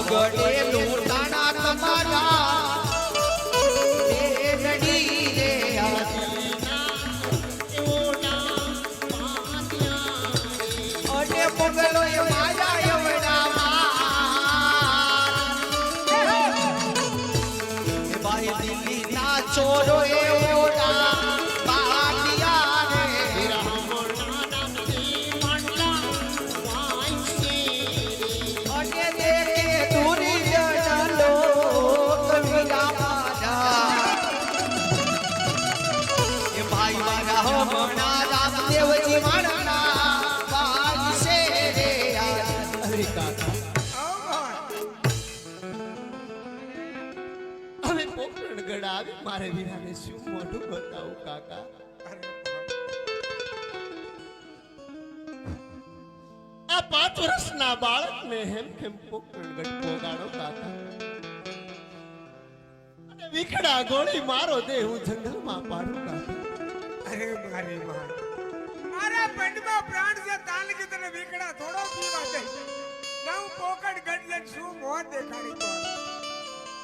વગડે લૂંટાણા તમારા બેરડી રે અરે પગલો એ માયા એવડામાં ભાઈ દિલ્હી ના ચોરો એવડા રામદેવજી મારા ભાઈ છે રે અરે કાકા હવે પોકરણગઢ આવી મારે વીરાને શું મોઢું બતાવું કાકા આ 5 વર્ષના બાળકને હેમ પોકરણગઢ પોગાડો કાકા અને વિખડા ગોળી મારો દેહ હું જંગલમાં પાડું કાકા અરે મારી માં મારા પેટમાં પ્રાણ છે તાલ કે તને વિકડા થોડો પીવા દે ના હું પોકટ ગડલે શું મોં દેખાડી તો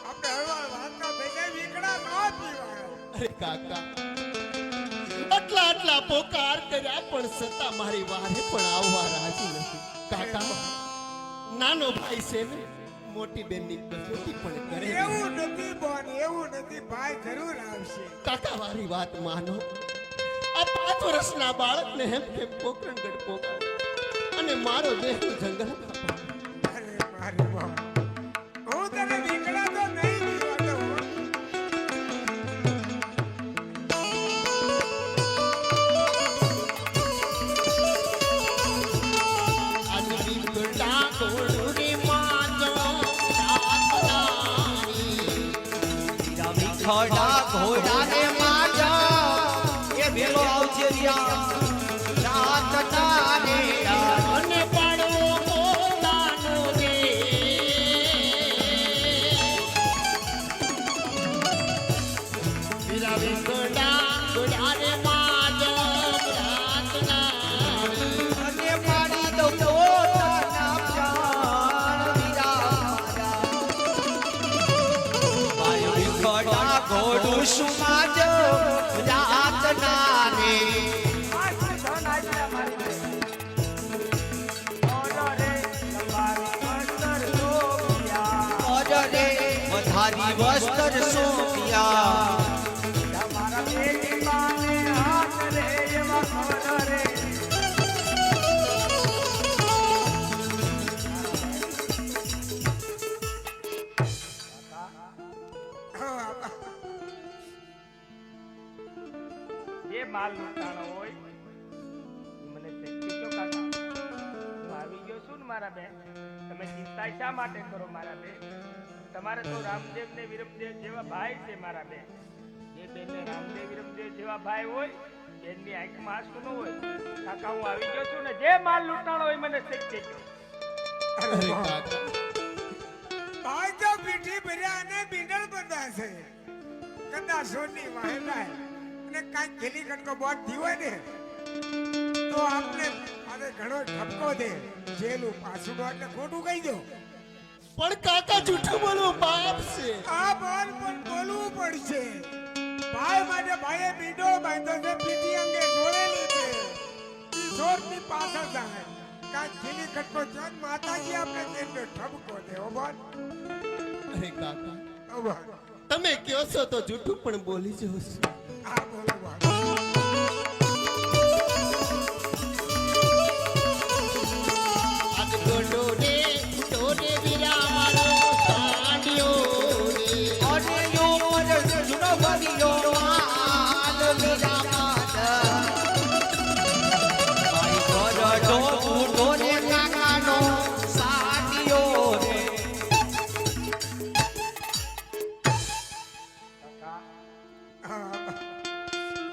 આપણે હળવાળ વાતના થઈ જાય વિકડા ન પીવા અરે કાકા આટલા પોકાર કર્યા પણ સતા મારી વારે પણ આવવા રાજી નથી કાકા નાનો ભાઈ છે ને મોટી બેનની કસોટી પણ કરે એવું નથી બોન એવું નથી ભાઈ જરૂર આવશે કાકા મારી વાત માનો આ 5 વર્ષના બાળકને હેમ પોકરણગઢ પોગાડો અને મારો દેહ જંગલમાં અરે મારી માં હું તને વિકડા તો નહીં પીવા દઉં આજ વિકડા ગોળુની માજો રાતનાની વિખડા ઘોડાને માજો વેલો આવજે રિયા રાત તારે અને પાડવો પોતાનો રે વિરા વિકડા ગોડારે માજ રાત ના અને પાડી દો પોતાના પ્રાણ વિરા ભાઈ વિકડા ઘોડું સુમાજ રાત નારે વધારી વસ્ત્ર સોપિયા તમારા બેટી માને હાથ રે એવા ખબર રે જે માલ લૂંટાણો હોય મને શક્તિ તો કાકા હું આવી ગયો છું ને મારા બેન તમે ચિંતા શા માટે કરો મારા બેન તમારે તો રામદેવ ને વિરમદેવ જેવા ભાઈ છે મારા બેન જે બેનને રામદેવ વિરમદેવ જેવા ભાઈ હોય બેનની આંખમાં આંસુ ન હોય કાકા હું આવી ગયો છું ને જે માલ લૂંટાણો હોય મને શક્તિ કહો ભાઈ તો પીઠી ભર્યા અને બિંડલ બંધા છે કદાચ સોની વાહેલા અને કાંઈક ખેલી કટકો બોટ દી હોય ને તો આપણે આજે ઘણો ઠપકો દે જેલું પાછું એટલે ખોટું કહી દો પણ કાકા જૂઠું બોલવું પાપ છે આ બોલ પણ બોલવું પડશે ભાઈ માટે ભાઈએ બીડો બાંધો છે પીઠી અંગે જોડેલી છે કિશોરની પાછળ જાય કાંઈક ખેલી કટકો ચાંદ માતાજી આપણે તેનો ઠપકો દે ઓ બોલ અરે કાકા ઓ બોલ તમે કહો છો તો જૂઠું પણ બોલી જવું છું આ બોલો બોલ આજ ગોડો રે ટોરે વીરા મારો સાડિયો રે અને યો મર જુનો બગિયો આલ વીરા માતા ભાઈ ગોડો ટોરે કાકાનો સાડિયો રે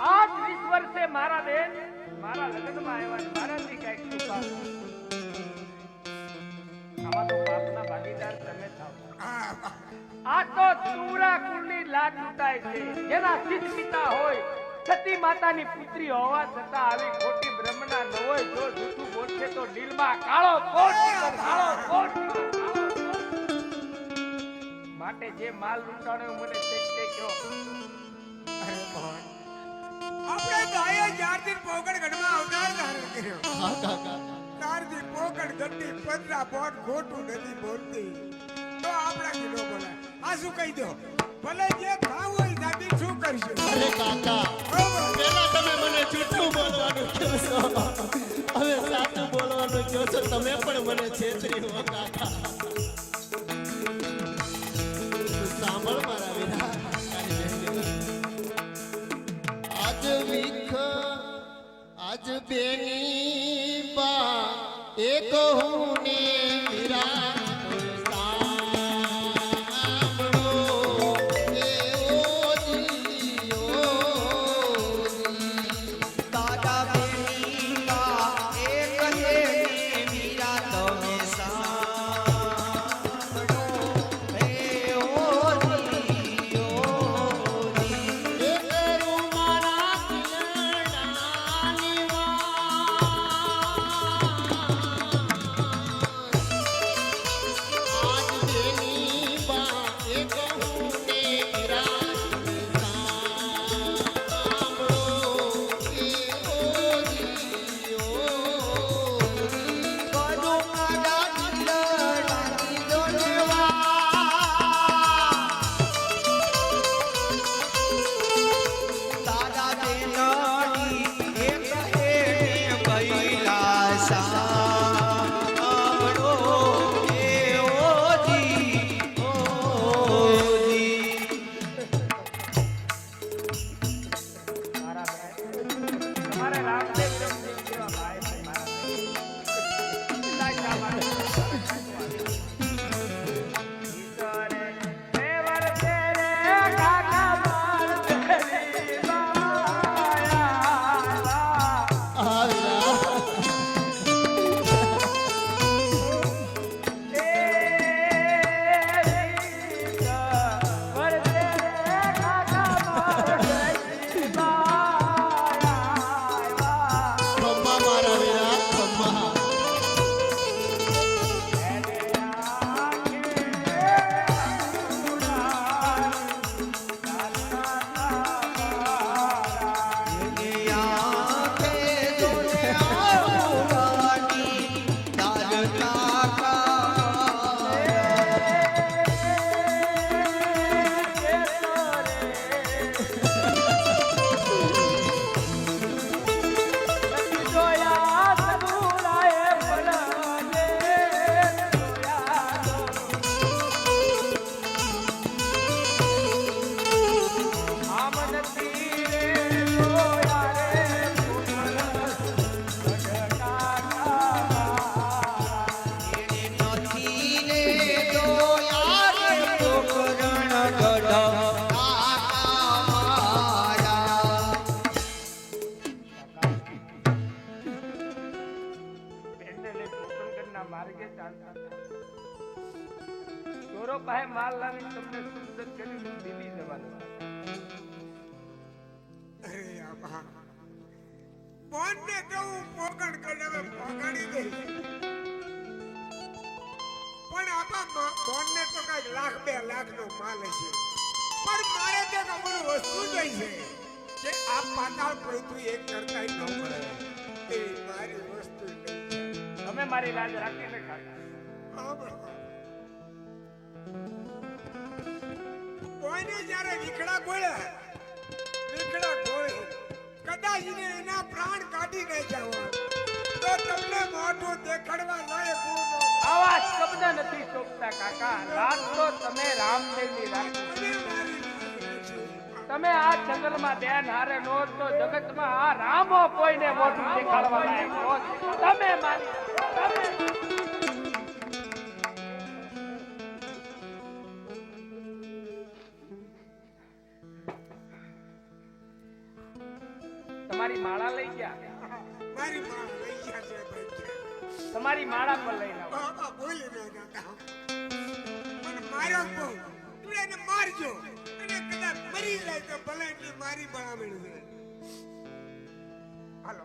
આજ 20 વર્ષે મારા બેન મારા લગ્નમાં આવ્યા ને મારાથી કાંઈક છુપાવ્યું. આમાં તો પાપના ભાગીદાર તમે થાવ. હા આ તો ચૂરા કુળની લાજ લૂંટાય છે. જેના સિદ્ધ પિતા હોય, સતી માતાની પુત્રી હોવા છતાં આવી ખોટી બ્રહ્મના ન હોય. જો જૂઠું બોલશે તો દિલમાં કાળો કોટ કાળો કોટ. માટે જે માલ લૂંટાણો મને તે કહો. અરે ભગવાન, આપણે તો આયા જ્યારથી પોકળ ગઢમાં અવતાર ધારણ કર્યો, હા કાકા ત્યારથી પોકળ ગઢની પતરા બોટ ખોટું નથી બોલતી. તો આપણાથી ન બોલાય. આ શું કહી દો, ભલે જે ખાવું હોય સાબિત શું કરશું. અરે કાકા પેલા તમે મને જૂઠું બોલવાનું કહો છો, હવે સાચું બોલવાનું કહો છો. તમે પણ મને છેતરી હો કાકા. સાંભળ મારા વીરા, આજ વીખ આજ બેની બા એક હું ને વીરા માર્ગે ચાલતા ચોરો પાસે માલ લાવી તમને સુરત કરી દિલ્હી જવાનું. અરે આબા, બોનને તો હું પોકળ ગઢ પગાડી દઈ, પણ આબા બોનને તો કઈક લાખ 2 લાખનો માલ હશે. પણ મારે તે કમરું વસ્તુ જોઈ છે કે આ પાતાળ પૃથ્વી એક કરતા ન મળે એવી મારી વસ્તુ નહીં. તમે મારી લાજ રાખીને ખાતા. કોઈને જ્યારે વિખડા ગોળે કદાચ એના પ્રાણ કાઢી નહીં જવા તો તમને મોઢું દેખાડવા લાયક હું ન. આવા શબ્દ નથી શોભતા કાકા. રાત તો તમે રામદેવની રાખો. તમે આ જંગલમાં ધ્યાન હારે નો તો જગતમાં આ રામો કોઈને મોઢું દેખાડવા લાયક હોત. તમે મારી તમારી માળા લઈ ગયા. મારી માં લઈ ગયા છે ભાઈ તમારી માળા પર લઈને આવો. બાબા બોલી ન જાતા મને માર્યો બહુ તું એને મારજો અને કદાચ મરી જાય તો ભલે એની મારી બનાવેલું છે હાલો